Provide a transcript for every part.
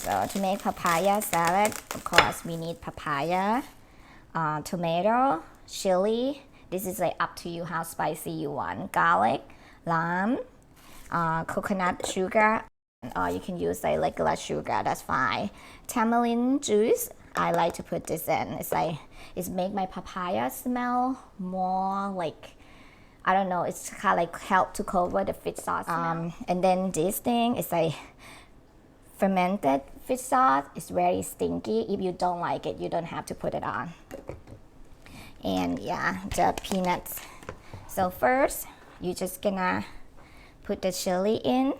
So to make papaya salad, of course, we need papaya, tomato, chili. This is like up to you how spicy you want. Garlic, lime, coconut sugar, or you can use like regular sugar. That's fine. Tamarind juice. I like to put this in. It's make my papaya smell more like, I don't know. It's kind of like help to cover the fish sauce smell. And then this thing is like fermented fish sauce. It's very stinky. If you don't like it, you don't have to put it on. And yeah, the peanuts. So first, you're just gonna put the chili in.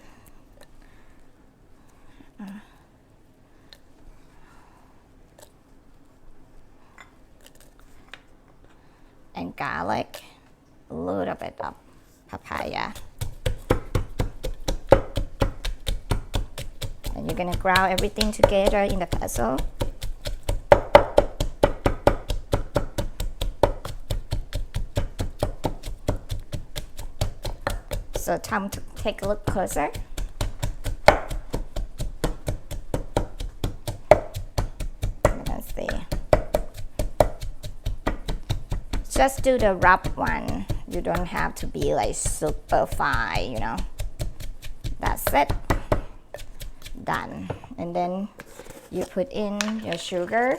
And garlic, a little bit of papaya. And you're gonna ground everything together in the vessel. So time to take a look closer. Let's see. Just do the rough one. You don't have to be like super fine, you know. That's it. Done. And then you put in your sugar.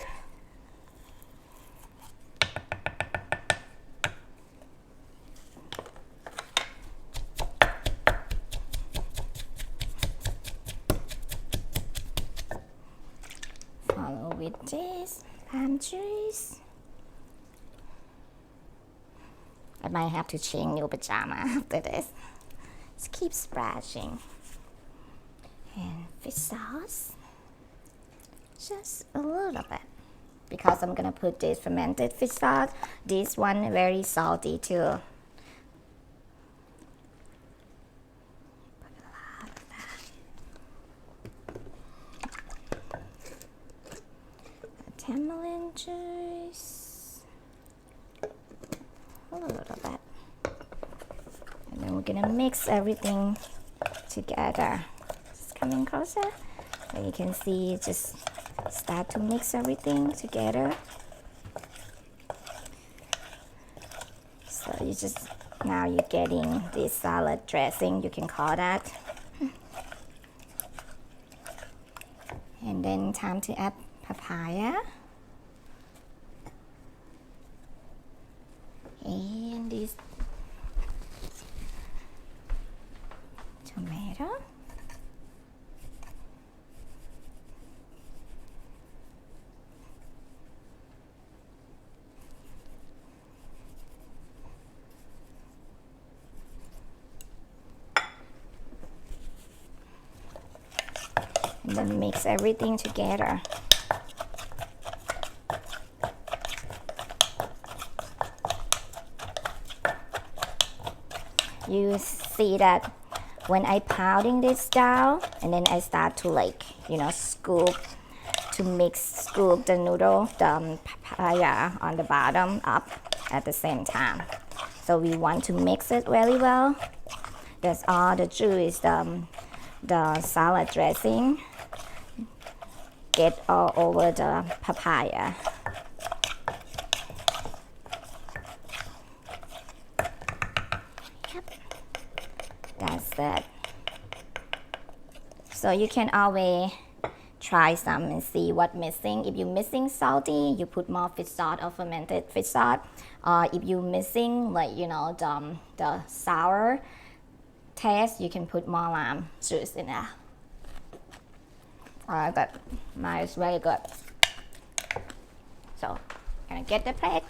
Follow with this lime juice. I might have to change your pajama after this. Just keep splashing. And fish sauce. Just a little bit. Because I'm gonna put this fermented fish sauce. This one very salty too. Put a lot of that. Tamarind juice. A little bit. And then we're gonna mix everything together. Just coming closer. So you can see, just start to mix everything together. So you just, now you're getting this salad dressing, you can call that. And then time to add papaya. And this tomato. And then mix everything together. You see that when I pounding this down, and then I start to like, you know, scoop the noodle, the papaya on the bottom up at the same time. So we want to mix it really well. That's all the juice, the salad dressing get all over the papaya. That's it. So you can always try some and see what's missing. If you're missing salty, you put more fish sauce or fermented fish sauce. If you're missing, like, you know, the sour taste, you can put more lime juice in there. But mine is very good. So, gonna get the plate.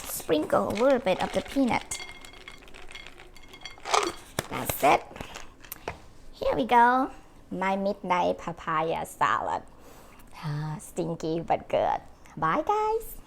Sprinkle a little bit of the peanut. That's it. Here we go. My midnight papaya salad. Stinky but good. Bye guys.